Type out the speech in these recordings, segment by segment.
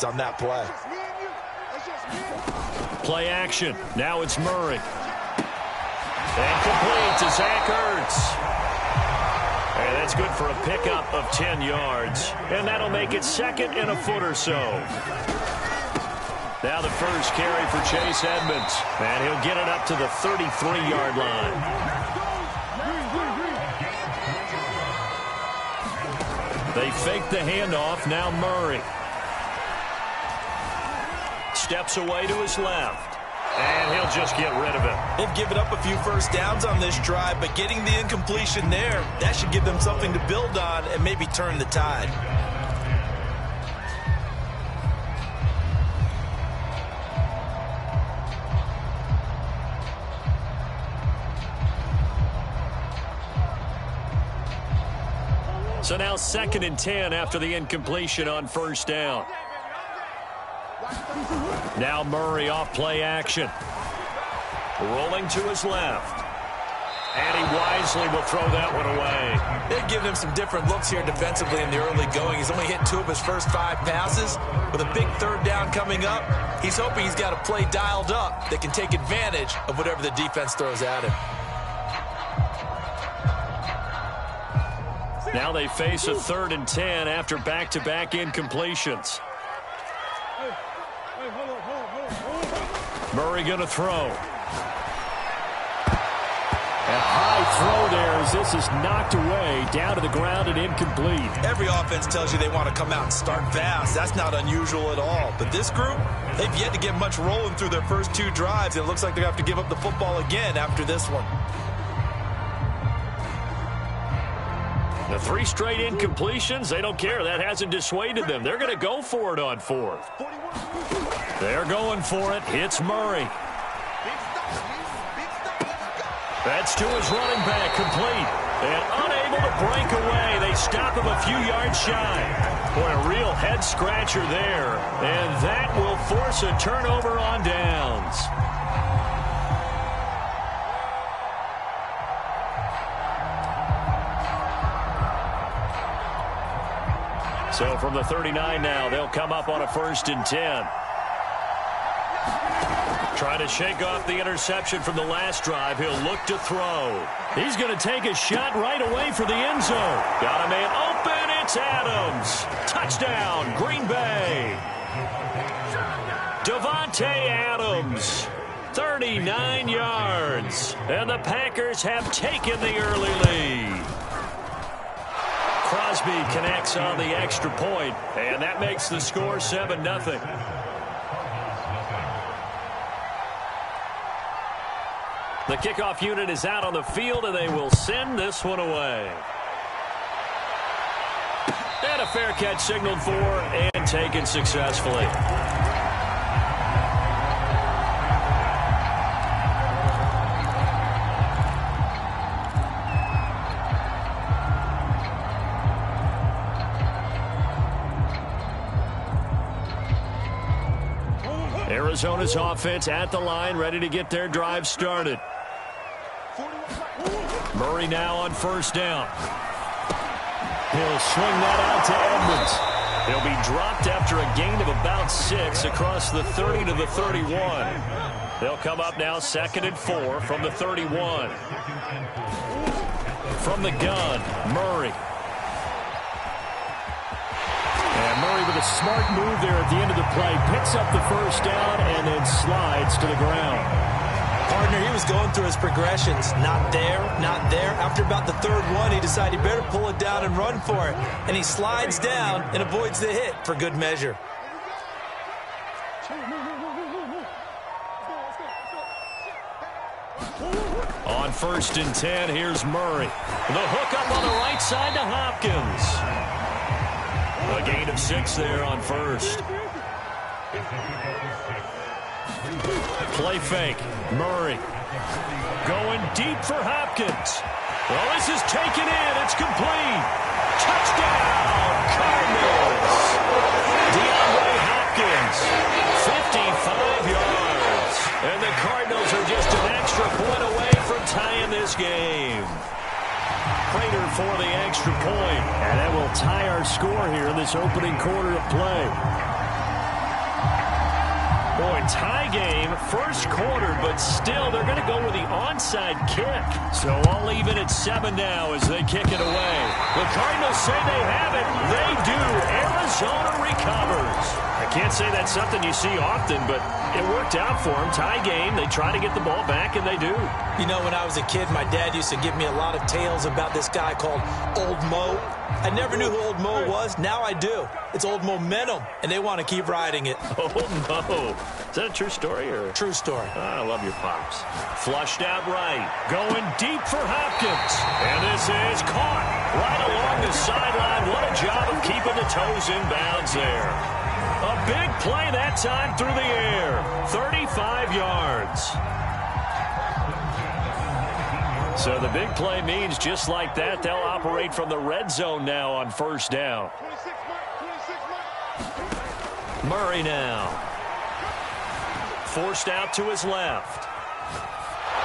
on that play. Play action. Now it's Murray. And complete to Zach Ertz. And that's good for a pickup of 10 yards. And that'll make it second and a foot or so. Now the first carry for Chase Edmonds. And he'll get it up to the 33-yard line. They fake the handoff. Now Murray. Steps away to his left. And he'll just get rid of it. They've given up a few first downs on this drive, but getting the incompletion there, that should give them something to build on and maybe turn the tide. So now 2nd and 10 after the incompletion on first down. Now Murray off play action. Rolling to his left. And he wisely will throw that one away. They've given him some different looks here defensively in the early going. He's only hit 2 of his first 5 passes. With a big 3rd down coming up, he's hoping he's got a play dialed up that can take advantage of whatever the defense throws at him. Now they face a 3rd and 10 after back-to-back incompletions. Murray going to throw. A high throw there as this is knocked away, down to the ground and incomplete. Every offense tells you they want to come out and start fast. That's not unusual at all. But this group, they've yet to get much rolling through their first 2 drives. It looks like they're going to have to give up the football again after this one. The 3 straight incompletions, they don't care. That hasn't dissuaded them. They're going to go for it on 4th. They're going for it. It's Murray. That's to his running back, complete. And unable to break away. They stop him a few yards shy. Boy, a real head-scratcher there. And that will force a turnover on downs. So from the 39 now, they'll come up on a 1st and 10. Trying to shake off the interception from the last drive. He'll look to throw. He's going to take a shot right away for the end zone. Got a man open. It's Adams. Touchdown, Green Bay. Davante Adams, 39 yards. And the Packers have taken the early lead. Crosby connects on the extra point, and that makes the score 7-0. The kickoff unit is out on the field, and they will send this one away. And a fair catch signaled for and taken successfully. Arizona's offense at the line, ready to get their drive started. Murray now on 1st down. He'll swing that out to Edmonds. He'll be dropped after a gain of about 6 across the 30 to the 31. They'll come up now 2nd and 4 from the 31. From the gun, Murray. And Murray with a smart move there at the end of the play. Picks up the 1st down and then slides to the ground. Partner, he was going through his progressions. Not there, not there. After about the 3rd one, he decided he better pull it down and run for it. And he slides down and avoids the hit for good measure. On 1st and 10, here's Murray. The hook up on the right side to Hopkins. A gain of 6 there on 1st. Play fake. Murray going deep for Hopkins. Well, this is taken in. It's complete. Touchdown, Cardinals. DeAndre Hopkins, 55 yards. And the Cardinals are just an extra point away from tying this game. Prater for the extra point. And that will tie our score here in this opening quarter of play. Boy, tie game, first quarter, but still they're going to go with the onside kick. So I'll leave it at 7 now as they kick it away. The Cardinals say they have it. They do. Arizona recovers. I can't say that's something you see often, but it worked out for them. Tie game, they try to get the ball back, and they do. You know, when I was a kid, my dad used to give me a lot of tales about this guy called Old Mo. I never knew who Old Mo was. Now I do. It's Old Momentum, and they want to keep riding it. Old Mo. Is that a true story? Or? True story. I love your pops. Flushed out right. Going deep for Hopkins. And this is caught right along the sideline. What a job of keeping the toes in bounds there. A big play that time through the air. 35 yards. So the big play means just like that, they'll operate from the red zone now on first down. Murray now. Forced out to his left.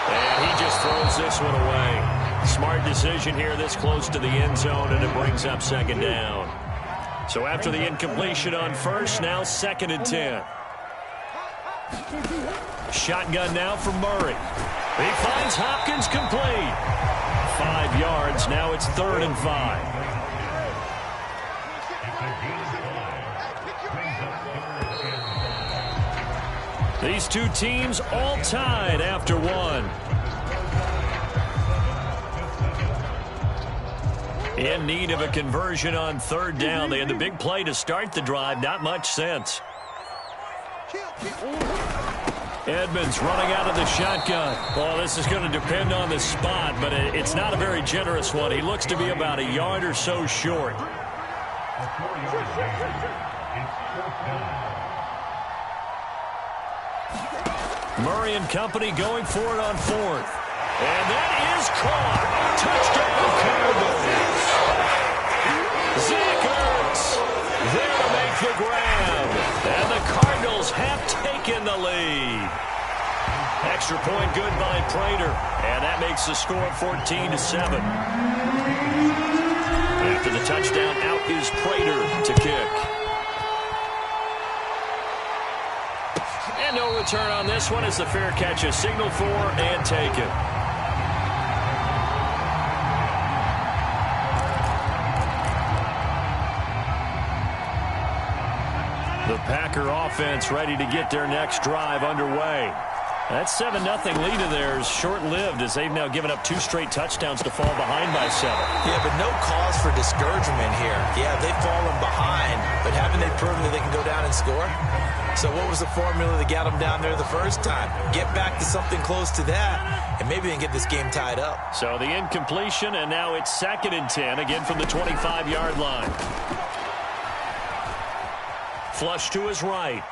And he just throws this one away. Smart decision here this close to the end zone, and it brings up second down. So after the incompletion on first, now 2nd and 10. Shotgun now for Murray. He finds Hopkins complete. 5 yards. Now it's 3rd and 5. These two teams all tied after one. In need of a conversion on 3rd down. They had the big play to start the drive. Not much sense. Edmonds running out of the shotgun. Well, this is going to depend on the spot, but it's not a very generous one. He looks to be about a yard or so short. Murray and company going for it on 4th. And that is caught. Touchdown, Cardinals. Zach Ertz there to make the grab. And the Cardinals have taken the lead. Extra point good by Prater. And that makes the score 14-7. After the touchdown, out is Prater to kick. And no return on this one as the fair catch is signaled for and taken. The Packer offense ready to get their next drive underway. That 7-0 lead of theirs short-lived as they've now given up 2 straight touchdowns to fall behind by 7. Yeah, but no cause for discouragement here. Yeah, they've fallen behind, but haven't they proven that they can go down and score? So what was the formula that got them down there the first time? Get back to something close to that, and maybe they can get this game tied up. So the incompletion, and now it's 2nd and 10, again from the 25-yard line. Flush to his right.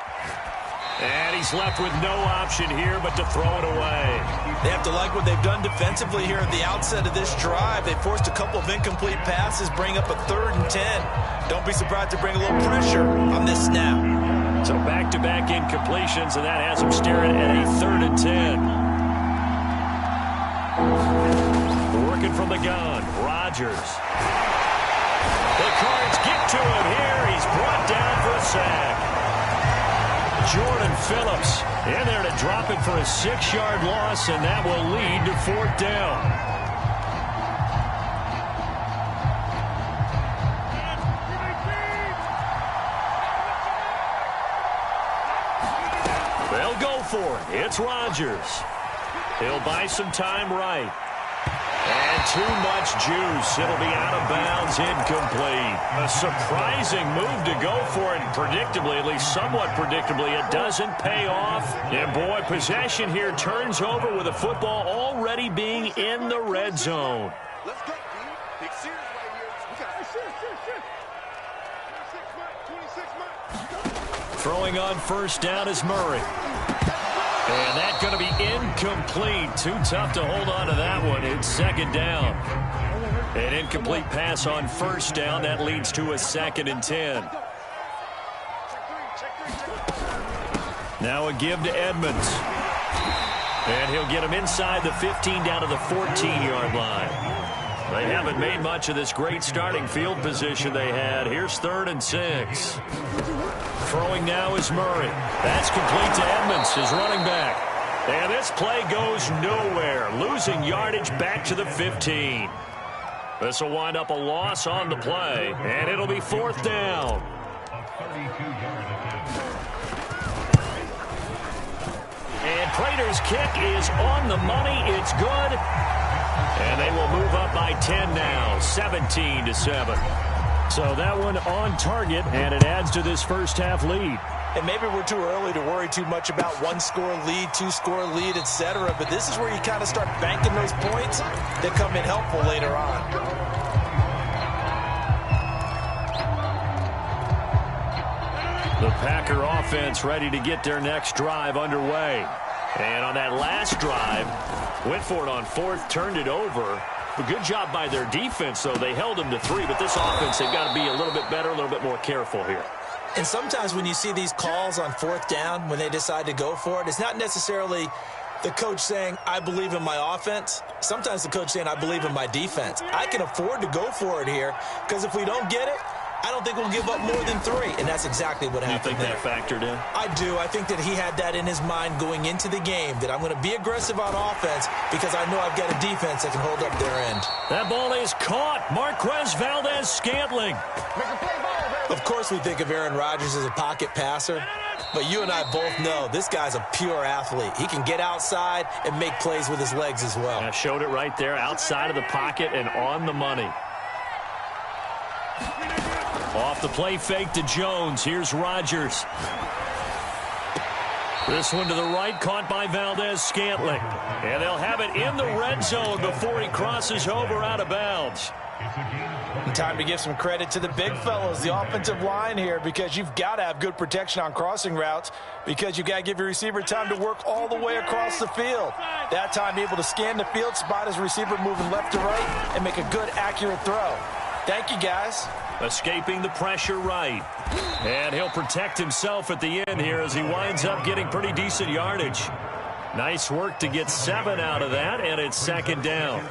And he's left with no option here but to throw it away. They have to like what they've done defensively here at the outset of this drive. They forced a couple of incomplete passes, bring up a 3rd and 10. Don't be surprised to bring a little pressure on this snap. So back-to-back incompletions, and that has them staring at a 3rd and 10. Working from the gun, Rodgers. The Cards get to him here. He's brought down for a sack. Jordan Phillips in there to drop it for a 6-yard loss, and that will lead to 4th down. They'll go for it. It's Rodgers. He'll buy some time right. And too much juice. It'll be out of bounds, incomplete. A surprising move to go for it, predictably, at least somewhat predictably. It doesn't pay off. And, boy, possession here turns over with the football already being in the red zone. Let's go, dude. Big series right here. We got 26 months. Throwing on first down is Murray. And that's going to be incomplete. Too tough to hold on to that one. It's 2nd down. An incomplete pass on first down. That leads to a 2nd and 10. Now a give to Edmonds. And he'll get him inside the 15 down to the 14-yard line. They haven't made much of this great starting field position they had. Here's 3rd and 6. Throwing now is Murray. That's complete to Edmonds, his running back. And this play goes nowhere, losing yardage back to the 15. This will wind up a loss on the play, and it'll be 4th down. And Prater's kick is on the money. It's good. And they will move up by 10 now, 17-7. So that one on target, and it adds to this first half lead. And maybe we're too early to worry too much about 1-score lead, 2-score lead, etc. But this is where you kind of start banking those points that come in helpful later on. The Packer offense ready to get their next drive underway. And on that last drive, went for it on 4th, turned it over. A good job by their defense, though. They held them to 3, but this offense, they've got to be a little bit better, a little bit more careful here. And sometimes when you see these calls on 4th down, when they decide to go for it, it's not necessarily the coach saying, I believe in my offense. Sometimes the coach saying, I believe in my defense. I can afford to go for it here, because if we don't get it, I don't think we'll give up more than 3, and that's exactly what happened there. You think that factored in? I do. I think that he had that in his mind going into the game, that I'm going to be aggressive on offense because I know I've got a defense that can hold up their end. That ball is caught. Marquez Valdez-Scantling. Of course we think of Aaron Rodgers as a pocket passer, but you and I both know this guy's a pure athlete. He can get outside and make plays with his legs as well. I showed it right there, outside of the pocket and on the money. Off the play fake to Jones. Here's Rodgers. This one to the right, caught by Valdez-Scantling. And they'll have it in the red zone before he crosses over out of bounds. And time to give some credit to the big fellows, the offensive line here, because you've got to have good protection on crossing routes, because you've got to give your receiver time to work all the way across the field. That time able to scan the field, spot his receiver moving left to right, and make a good, accurate throw. Thank you, guys. Escaping the pressure right. And he'll protect himself at the end here as he winds up getting pretty decent yardage. Nice work to get 7 out of that, and it's 2nd down.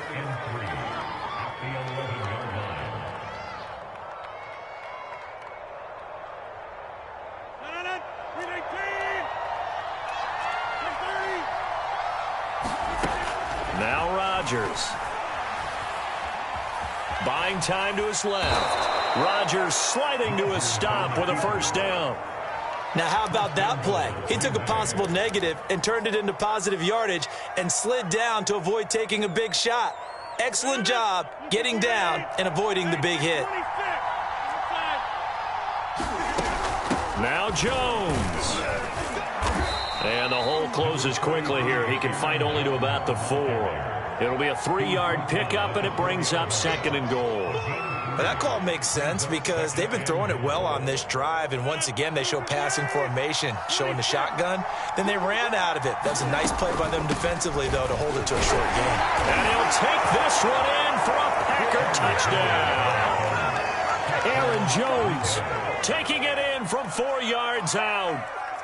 Now Rodgers. Buying time to his left. Rodgers sliding to a stop with a 1st down. Now, how about that play? He took a possible negative and turned it into positive yardage and slid down to avoid taking a big shot. Excellent job getting down and avoiding the big hit. Now Jones. And the hole closes quickly here. He can fight only to about the 4. It'll be a 3-yard pickup, and it brings up 2nd and goal. But that call makes sense because they've been throwing it well on this drive, and once again they show passing formation, showing the shotgun. Then they ran out of it. That's a nice play by them defensively, though, to hold it to a short game. And he'll take this one in for a Packer touchdown. Aaron Jones taking it in from 4 yards out.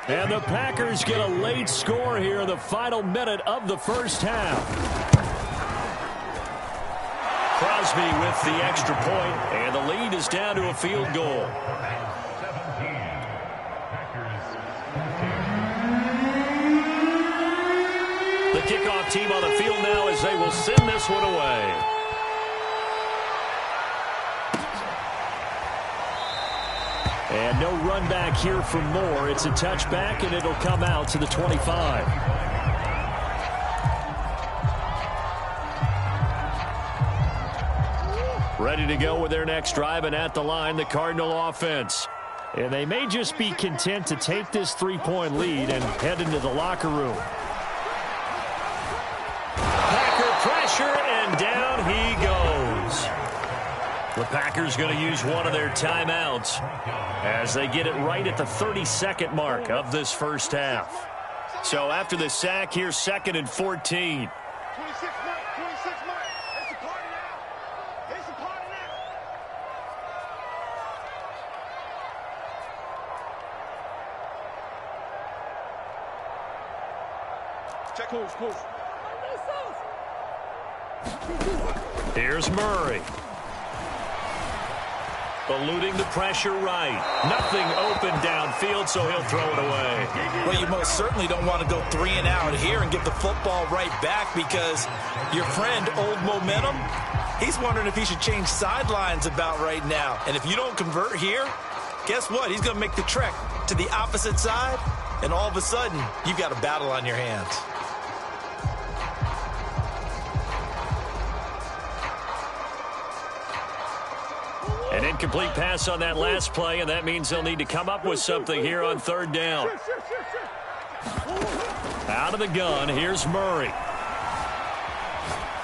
And the Packers get a late score here in the final minute of the first half. Crosby with the extra point, and the lead is down to a field goal. The kickoff team on the field now as they will send this one away. And no run back here for Moore. It's a touchback, and it'll come out to the 25. Ready to go with their next drive, and at the line, the Cardinal offense. And they may just be content to take this 3-point lead and head into the locker room. Packer pressure, and down he goes. The Packers going to use one of their timeouts as they get it right at the 32nd mark of this first half. So after the sack, here's 2nd and 14. 26 mark, 26 mark. It's a party now. It's a party now. Check move. Here's Murray. Eluding the pressure right. Nothing open downfield, so he'll throw it away. Well, you most certainly don't want to go 3 and out here and give the football right back because your friend, Old Momentum, he's wondering if he should change sidelines about right now. And if you don't convert here, guess what? He's going to make the trek to the opposite side, and all of a sudden, you've got a battle on your hands. An incomplete pass on that last play, and that means they'll need to come up with something here on 3rd down. Out of the gun, here's Murray.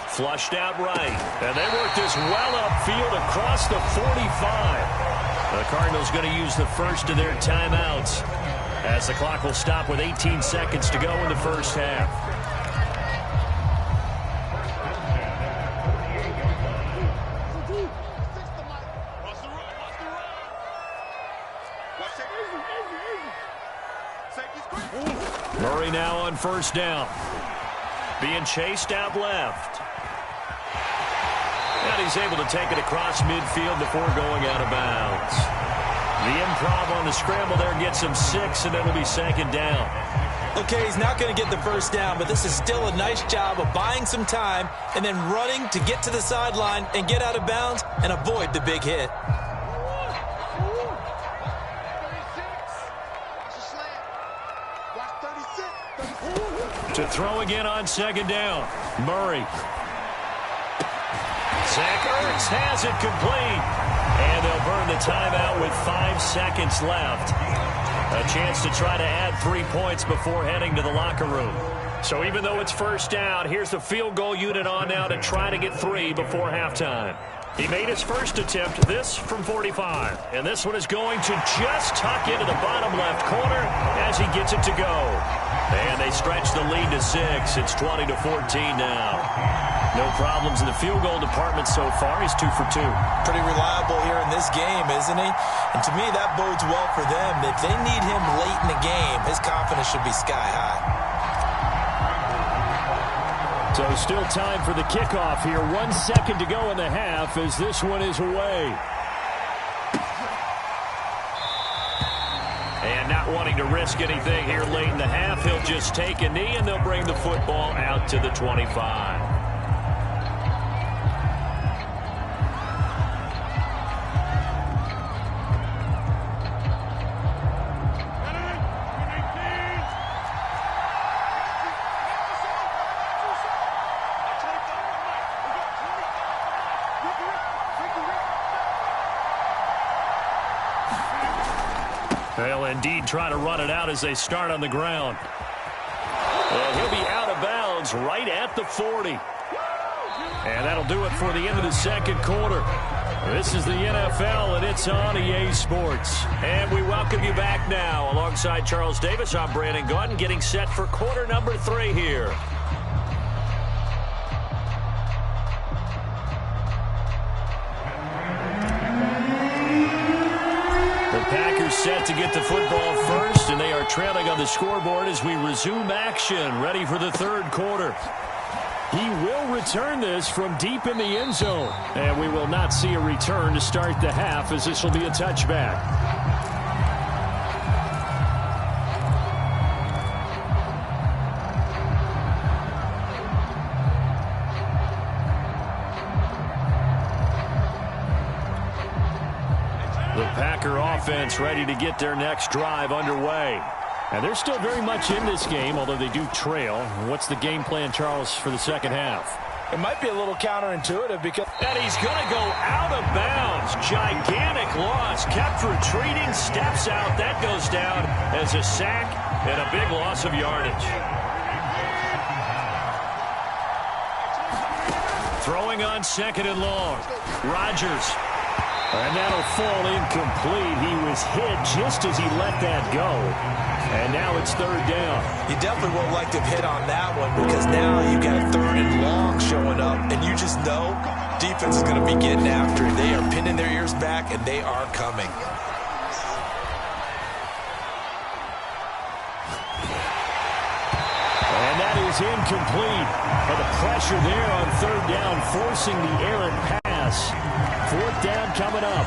Flushed out right, and they work this well upfield across the 45. The Cardinals going to use the first of their timeouts as the clock will stop with 18 seconds to go in the first half. Murray now on 1st down. Being chased out left. And he's able to take it across midfield before going out of bounds. The improv on the scramble there gets him 6, and it'll be 2nd down. Okay, he's not going to get the first down, but this is still a nice job of buying some time and then running to get to the sideline and get out of bounds and avoid the big hit. To throw again on 2nd down. Murray. Zach Ertz has it complete. And they'll burn the timeout with 5 seconds left. A chance to try to add 3 points before heading to the locker room. So even though it's 1st down, here's the field goal unit on now to try to get 3 before halftime. He made his first attempt, this from 45. And this one is going to just tuck into the bottom left corner as he gets it to go. And they stretch the lead to 6. It's 20-14 now. No problems in the field goal department so far. He's 2 for 2. Pretty reliable here in this game, isn't he? And to me, that bodes well for them. If they need him late in the game, his confidence should be sky high. So still time for the kickoff here. 1 second to go in the half as this one is away. And not wanting to risk anything here late in the half, he'll just take a knee and they'll bring the football out to the 25. They'll indeed try to run it out as they start on the ground. And he'll be out of bounds right at the 40. And that'll do it for the end of the 2nd quarter. This is the NFL, and it's on EA Sports. And we welcome you back now. Alongside Charles Davis, I'm Brandon Gaudin, getting set for quarter number 3 here. Packers set to get the football first, and they are trailing on the scoreboard as we resume action, ready for the 3rd quarter. He will return this from deep in the end zone, and we will not see a return to start the half as this will be a touchback. Packer offense ready to get their next drive underway. And they're still very much in this game, although they do trail. What's the game plan, Charles, for the 2nd half? It might be a little counterintuitive because... And he's going to go out of bounds. Gigantic loss. Kept retreating, steps out. That goes down as a sack and a big loss of yardage. Throwing on 2nd and long. Rodgers. And that'll fall incomplete. He was hit just as he let that go. And now it's 3rd down. You definitely won't like to have hit on that one because now you've got a 3rd and long showing up, and you just know defense is going to be getting after it. They are pinning their ears back, and they are coming. And that is incomplete. But the pressure there on 3rd down, forcing the errant pass. 4th down coming up.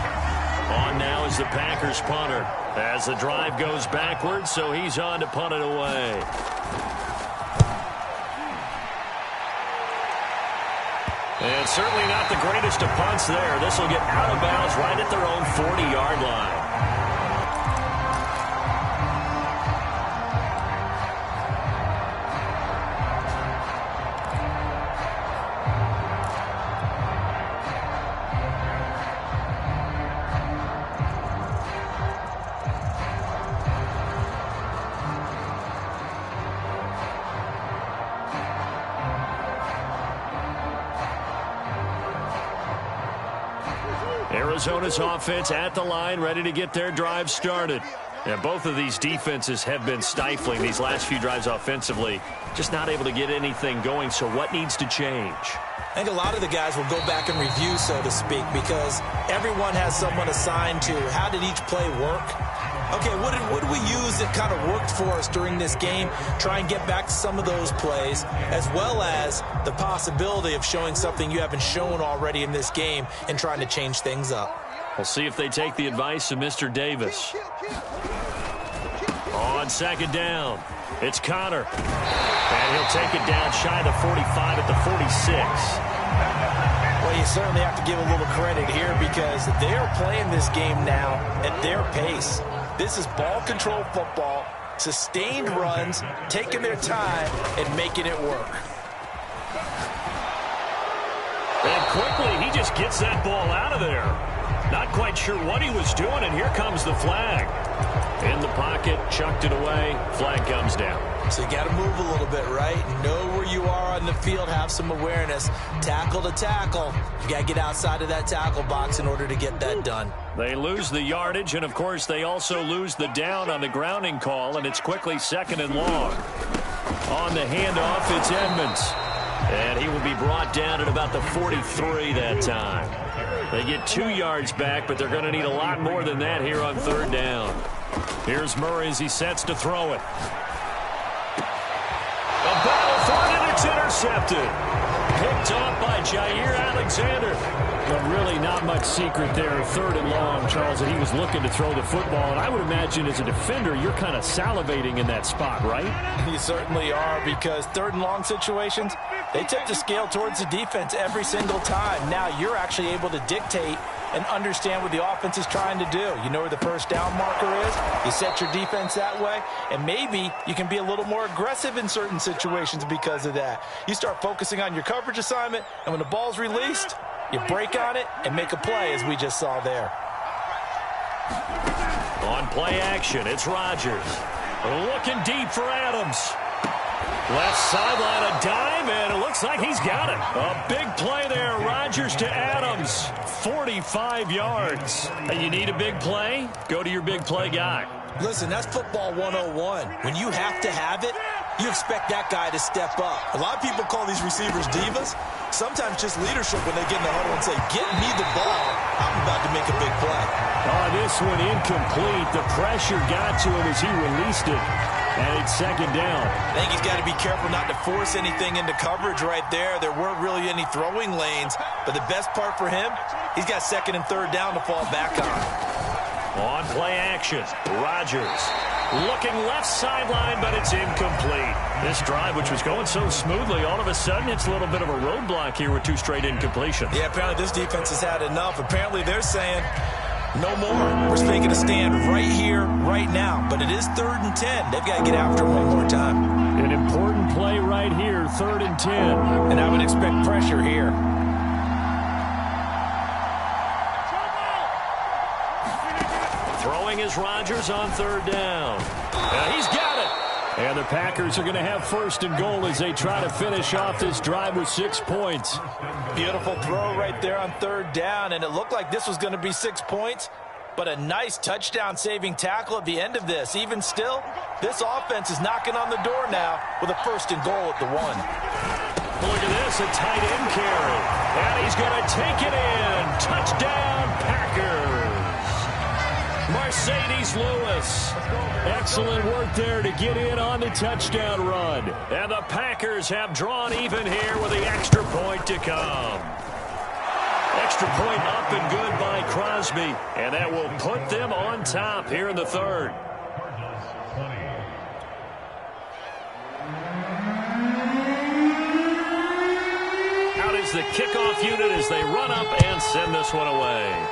On now is the Packers punter as the drive goes backwards, so he's on to punt it away. And certainly not the greatest of punts there. This will get out of bounds right at their own 40-yard line. Arizona's offense at the line, ready to get their drive started. And both of these defenses have been stifling these last few drives offensively. Just not able to get anything going, so what needs to change? I think a lot of the guys will go back and review, so to speak, because everyone has someone assigned to how did each play work. Okay, what did we use that kind of worked for us during this game? Try and get back to some of those plays, as well as the possibility of showing something you haven't shown already in this game and trying to change things up. We'll see if they take the advice of Mr. Davis. On second down, it's Connor. And he'll take it down shy of the 45 at the 46. Well, you certainly have to give a little credit here because they are playing this game now at their pace. This is ball control football, sustained runs, taking their time and making it work. And quickly, he just gets that ball out of there. Not quite sure what he was doing, and here comes the flag. In the pocket, chucked it away, flag comes down. So you got to move a little bit, right? Know where you are on the field, have some awareness. Tackle to tackle. You got to get outside of that tackle box in order to get that done. They lose the yardage, and of course they also lose the down on the grounding call, and it's quickly second and long. On the handoff, it's Edmonds. And he will be brought down at about the 43 that time. They get 2 yards back, but they're going to need a lot more than that here on third down. Here's Murray as he sets to throw it. A battle for it, and it's intercepted. Picked off by Jair Alexander. But really not much secret there. Third and long, Charles, that he was looking to throw the football. And I would imagine as a defender, you're kind of salivating in that spot, right? You certainly are, because third and long situations, they tip the scale towards the defense every single time. Now you're actually able to dictate and understand what the offense is trying to do. You know where the first down marker is. You set your defense that way, and maybe you can be a little more aggressive in certain situations because of that. You start focusing on your coverage assignment, and when the ball's released, you break on it and make a play, as we just saw there. On play action, it's Rodgers. Looking deep for Adams. Left sideline, a dime, and it looks like he's got it. A big play there, Rodgers to Adams. 45 yards. And you need a big play? Go to your big play guy. Listen, that's football 101. When you have to have it, you expect that guy to step up. A lot of people call these receivers divas. Sometimes just leadership when they get in the huddle and say, get me the ball. I'm about to make a big play. Oh, this one incomplete. The pressure got to him as he released it. And it's second down. I think he's got to be careful not to force anything into coverage right there. There weren't really any throwing lanes. But the best part for him, he's got second and third down to fall back on. On play action, Rodgers looking left sideline, but it's incomplete. This drive, which was going so smoothly, all of a sudden it's a little bit of a roadblock here with 2 straight incompletions. Yeah, apparently this defense has had enough. Apparently they're saying, no more. We're making a stand right here, right now. But it is 3rd and 10. They've got to get after it one more time. An important play right here, 3rd and 10. And I would expect pressure here. Throwing is Rodgers on 3rd down. He's got it. And the Packers are going to have 1st and goal as they try to finish off this drive with 6 points. Beautiful throw right there on 3rd down, and it looked like this was going to be 6 points, but a nice touchdown-saving tackle at the end of this. Even still, this offense is knocking on the door now with a 1st and goal at the 1. Look at this, a tight end carry. And he's going to take it in. Touchdown, Packers. Mercedes Lewis. Excellent work there to get in on the touchdown run. And the Packers have drawn even here with the extra point to come. Extra point up and good by Crosby. And that will put them on top here in the third. Out is the kickoff unit as they run up and send this one away.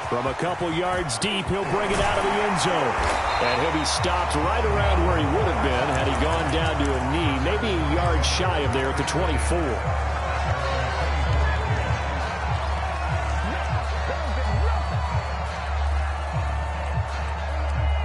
From a couple yards deep, he'll bring it out of the end zone. And he'll be stopped right around where he would have been had he gone down to a knee, maybe a yard shy of there at the 24.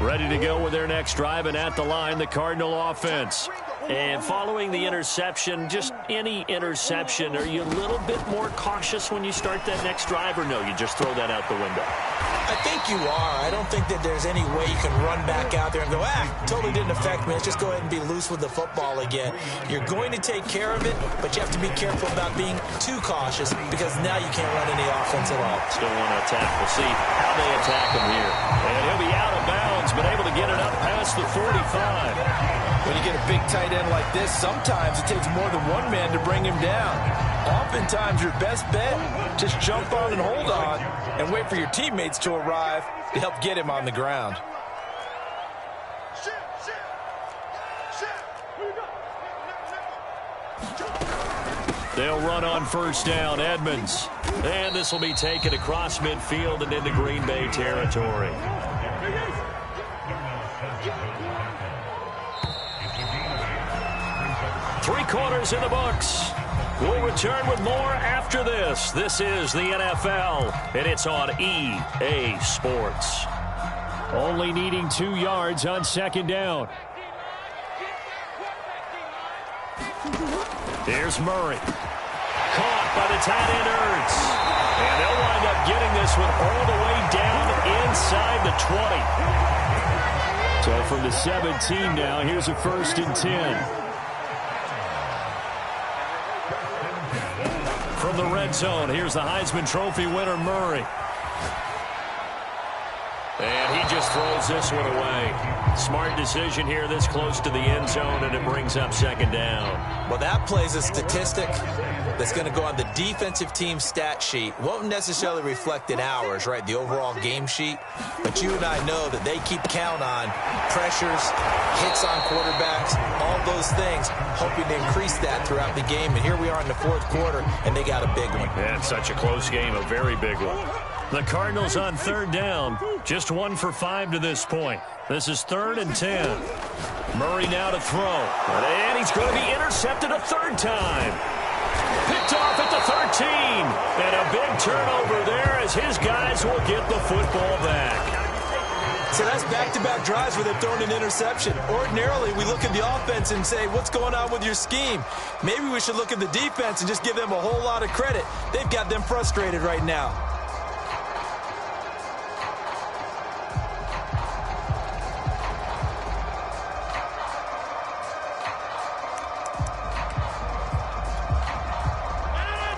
Ready to go with their next drive, and at the line, the Cardinal offense. And following the interception, just any interception, are you a little bit more cautious when you start that next drive, or no, you just throw that out the window? I think you are. I don't think that there's any way you can run back out there and go, totally didn't affect me. Let's just go ahead and be loose with the football again. You're going to take care of it, but you have to be careful about being too cautious because now you can't run any offense at all. Still want to attack. We'll see how they attack him here. And he'll be out of bounds, but able to get it up past the 45. When you get a big tight end like this, sometimes it takes more than one man to bring him down. Oftentimes, your best bet, just jump on and hold on and wait for your teammates to arrive to help get him on the ground. They'll run on first down, Edmonds. And this will be taken across midfield and into Green Bay territory. Three quarters in the books. We'll return with more after this. This is the NFL, and it's on EA Sports. Only needing 2 yards on second down. Here's Murray. Caught by the tight end Ertz. And they'll wind up getting this one all the way down inside the 20. So from the 17 now, here's a 1st and 10. From the red zone, here's the Heisman Trophy winner, Murray. And he just throws this one away. Smart decision here this close to the end zone, and it brings up second down. Well, that plays a statistic that's going to go on the defensive team stat sheet. Won't necessarily reflect in ours, right, the overall game sheet. But you and I know that they keep count on pressures, hits on quarterbacks, all those things, hoping to increase that throughout the game. And here we are in the 4th quarter, and they got a big one. And such a close game, a very big one. The Cardinals on third down, just 1 for 5 to this point. This is 3rd and 10. Murray now to throw. And he's going to be intercepted a third time. Picked off at the 13. And a big turnover there as his guys will get the football back. So that's back-to-back drives where they've thrown an interception. Ordinarily, we look at the offense and say, what's going on with your scheme? Maybe we should look at the defense and just give them a whole lot of credit. They've got them frustrated right now.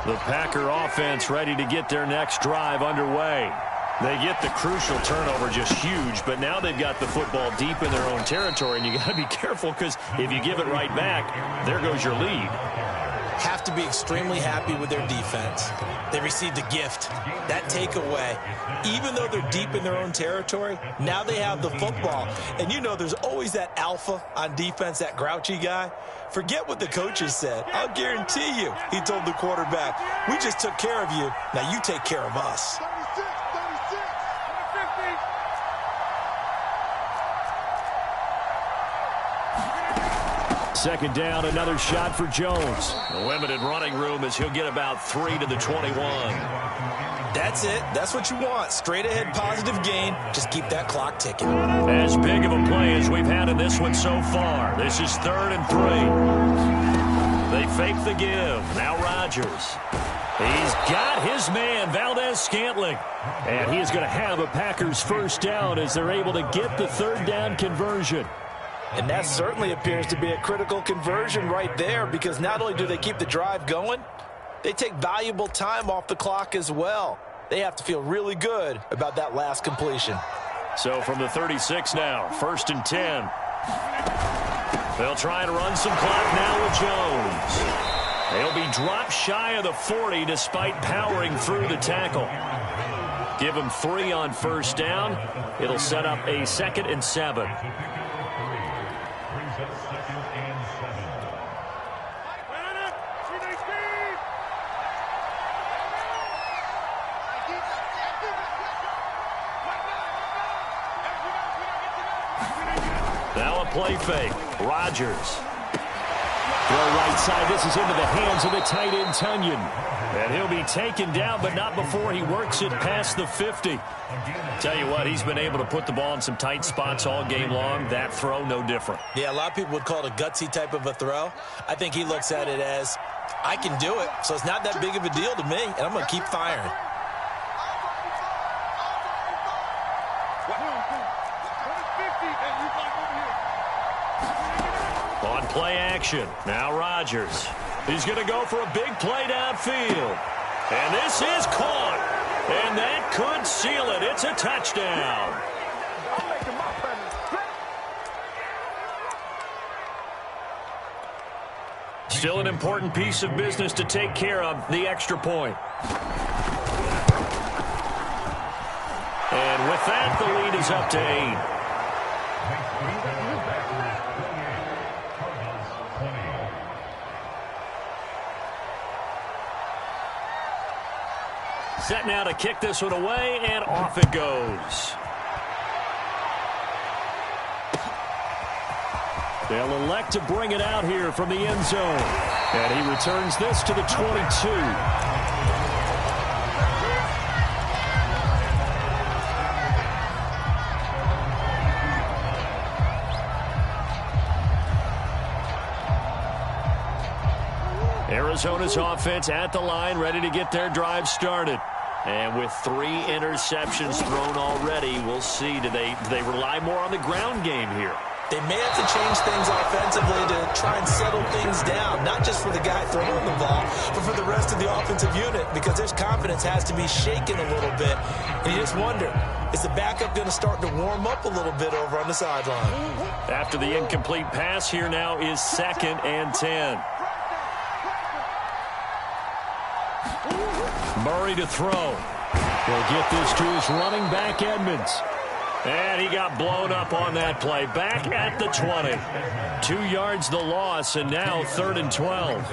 The Packer offense ready to get their next drive underway. They get the crucial turnover, just huge, but now they've got the football deep in their own territory, and you got to be careful because if you give it right back, there goes your lead. Have to be extremely happy with their defense. They received a gift. That takeaway, even though they're deep in their own territory, now they have the football. And you know there's always that alpha on defense, that grouchy guy. Forget what the coaches said. I'll guarantee you, he told the quarterback, we just took care of you. Now you take care of us. 2nd down, another shot for Jones. The limited running room as he'll get about 3 to the 21. That's it. That's what you want. Straight ahead positive gain. Just keep that clock ticking. As big of a play as we've had in this one so far. This is 3rd and 3. They fake the give. Now Rodgers. He's got his man, Valdez-Scantling. And he is going to have a Packers 1st down as they're able to get the 3rd down conversion. And that certainly appears to be a critical conversion right there because not only do they keep the drive going, they take valuable time off the clock as well. They have to feel really good about that last completion. So from the 36 now, 1st and 10. They'll try and run some clock now with Jones. He'll be dropped shy of the 40 despite powering through the tackle. Give him 3 on first down. It'll set up a 2nd and 7. Now a play fake. Rodgers. Throw right side. This is into the hands of the tight end, Tunyon. And he'll be taken down, but not before he works it past the 50. Tell you what, he's been able to put the ball in some tight spots all game long. That throw, no different. Yeah, a lot of people would call it a gutsy type of a throw. I think he looks at it as, I can do it, so it's not that big of a deal to me, and I'm going to keep firing. On play action, now Rodgers. He's going to go for a big play downfield. And this is caught. And that could seal it. It's a touchdown. Still an important piece of business to take care of, the extra point. And with that, the lead is up to 8. Set now to kick this one away, and off it goes. They'll elect to bring it out here from the end zone. And he returns this to the 22. Arizona's offense at the line, ready to get their drive started. And with 3 interceptions thrown already, we'll see. Do they rely more on the ground game here? They may have to change things offensively to try and settle things down, not just for the guy throwing the ball, but for the rest of the offensive unit, because his confidence has to be shaken a little bit. And you just wonder, is the backup going to start to warm up a little bit over on the sideline? After the incomplete pass, here now is 2nd and 10. Murray to throw. He'll get this to his running back, Edmonds. And he got blown up on that play. Back at the 20. 2 yards the loss, and now 3rd and 12.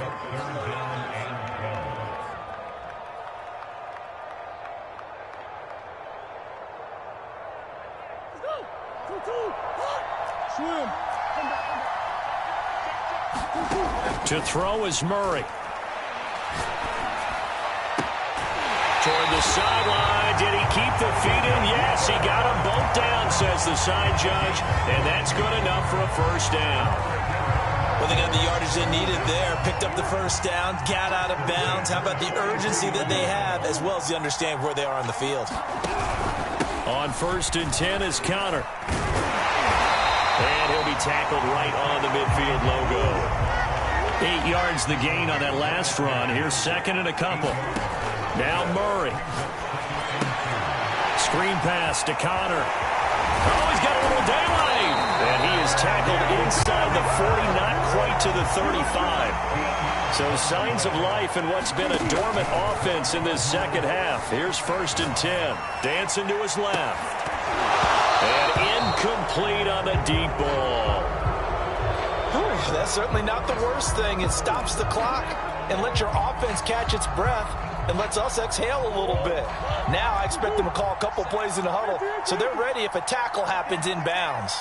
To throw is Murray. Toward the sideline. Did he keep the feet in? Yes, he got them both down, says the side judge. And that's good enough for a first down. Well, they got the yardage they needed there. Picked up the first down. Got out of bounds. How about the urgency that they have, as well as the understanding where they are on the field? On 1st and 10 is Connor. And he'll be tackled right on the midfield logo. 8 yards the gain on that last run. Here's 2nd and a couple. Now Murray. Screen pass to Connor. Oh, he's got a little daylight. And he is tackled inside the 40, not quite to the 35. So signs of life in what's been a dormant offense in this second half. Here's 1st and 10. Dancing to his left. And incomplete on the deep ball. That's certainly not the worst thing. It stops the clock and lets your offense catch its breath and lets us exhale a little bit. Now I expect them to call a couple plays in the huddle, so they're ready if a tackle happens in bounds.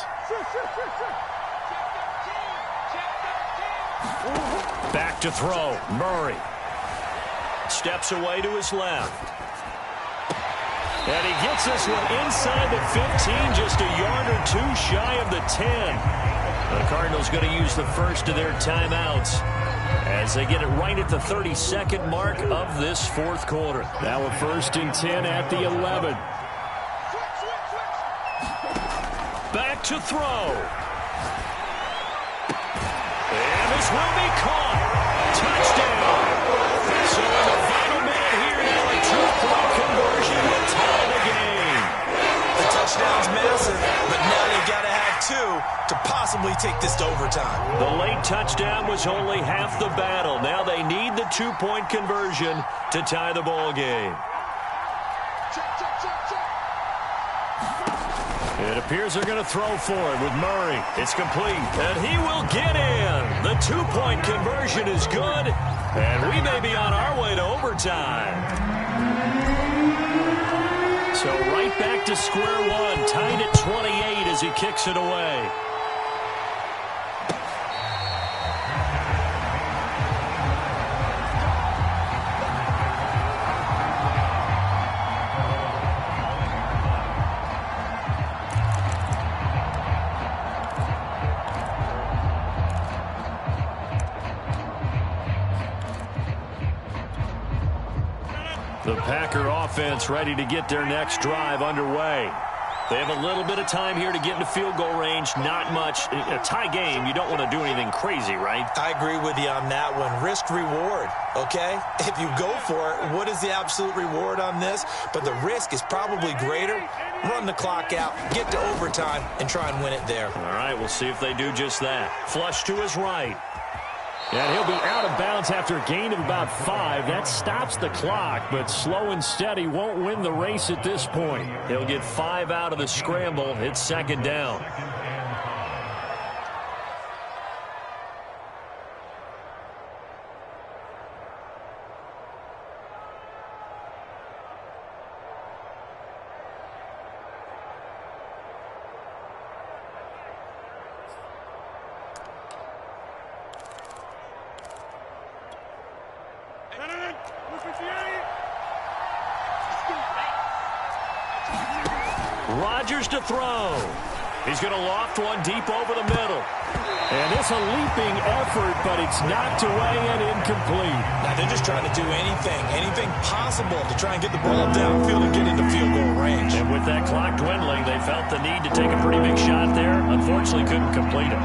Back to throw. Murray steps away to his left. And he gets this one inside the 15, just a yard or 2 shy of the 10. The Cardinals going to use the first of their timeouts as they get it right at the 32nd mark of this 4th quarter. Now a 1st and 10 at the 11. Back to throw. And this will be caught. Touchdown. So in the final minute here now, a 2-point conversion will tie the game. The touchdown's massive, but now they've got to have to possibly take this to overtime. The late touchdown was only half the battle. Now they need the two-point conversion to tie the ball game. It appears they're going to throw for it with Murray. It's complete, and he will get in. The two-point conversion is good, and we may be on our way to overtime. So right back to square one, tied at 28 as he kicks it away. The Packer offense ready to get their next drive underway. They have a little bit of time here to get into field goal range. Not much. In a tie game, you don't want to do anything crazy, right? I agree with you on that one. Risk reward, okay? If you go for it, what is the absolute reward on this? But the risk is probably greater. Run the clock out, get to overtime, and try and win it there. All right, we'll see if they do just that. Flush to his right. And he'll be out of bounds after a gain of about 5. That stops the clock, but slow and steady won't win the race at this point. He'll get 5 out of the scramble. It's second down. Rodgers to throw. He's going to loft one deep over the middle. And it's a leaping effort, but it's knocked away and incomplete. Now they're just trying to do anything possible to try and get the ball downfield and get into field goal range. And with that clock dwindling, they felt the need to take a pretty big shot there. Unfortunately, couldn't complete it.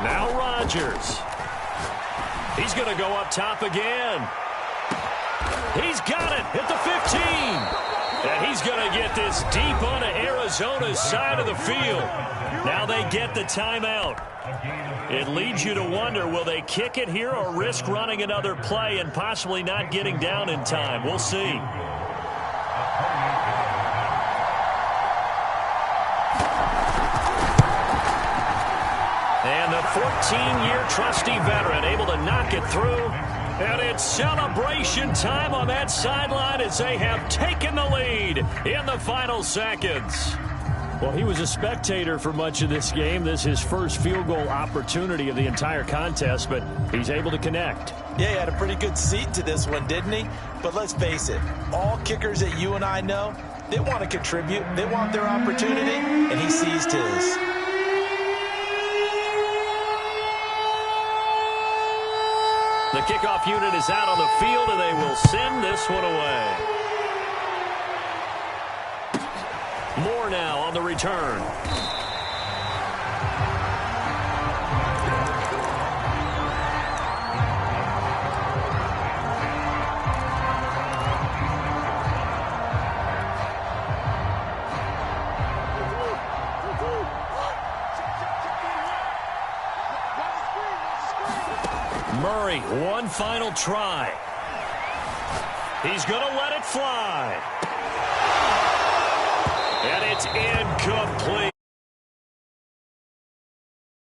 Now Rodgers. He's going to go up top again. He's got it at the 15. And he's going to get this deep onto Arizona's side of the field. Now they get the timeout. It leads you to wonder, will they kick it here or risk running another play and possibly not getting down in time? We'll see. And the 14-year trusty veteran able to knock it through. And it's celebration time on that sideline as they have taken the lead in the final seconds. Well, he was a spectator for much of this game. This is his first field goal opportunity of the entire contest, but he's able to connect. Yeah, he had a pretty good seat to this one, didn't he? But let's face it, all kickers that you and I know, they want to contribute. They want their opportunity, and he seized his. The kickoff unit is out on the field, and they will send this one away. Moore now on the return. Murray, one final try. He's going to let it fly. And it's incomplete.